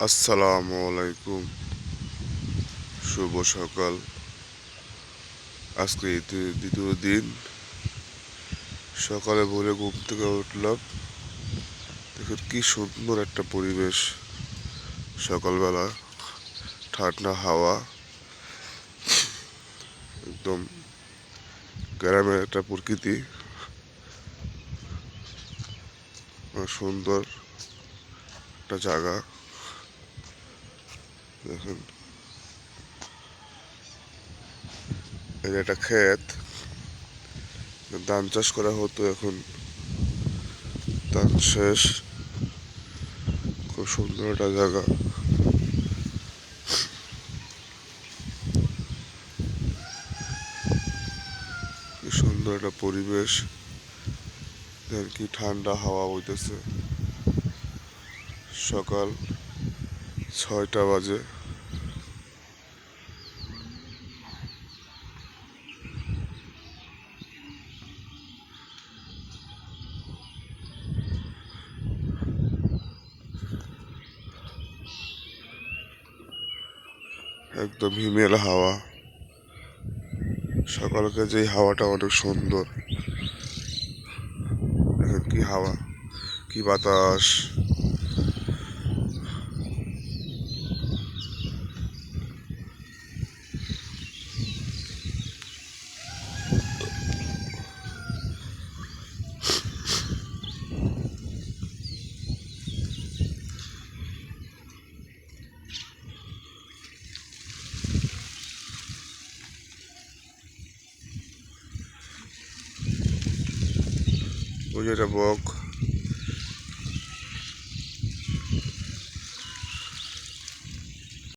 আসসালামু আলাইকুম। শুভ সকাল। আজকে ঈদের দ্বিতীয় দিন। সকালে ভোরে ঘুম থেকে উঠলাম। দেখুন কি সুন্দর একটা পরিবেশ। সকালবেলা ঠান্ডা হাওয়া, একদম গ্রামের একটা প্রকৃতি, সুন্দর একটা জায়গা। দেখুন, এটা একটা ক্ষেত, ধান চাষ করা হতো, এখন ধান শেষ। খুব সুন্দর একটা জায়গা। কি সুন্দর একটা পরিবেশ। দেখেন কি ঠান্ডা হাওয়া বইতেছে। সকাল 6টা বাজে। একদম হিমেল হাওয়া। সকালকে যে হাওয়াটা অনেক সুন্দর। দেখেন কি হাওয়া, কি বাতাস। ওই যে একটা বক।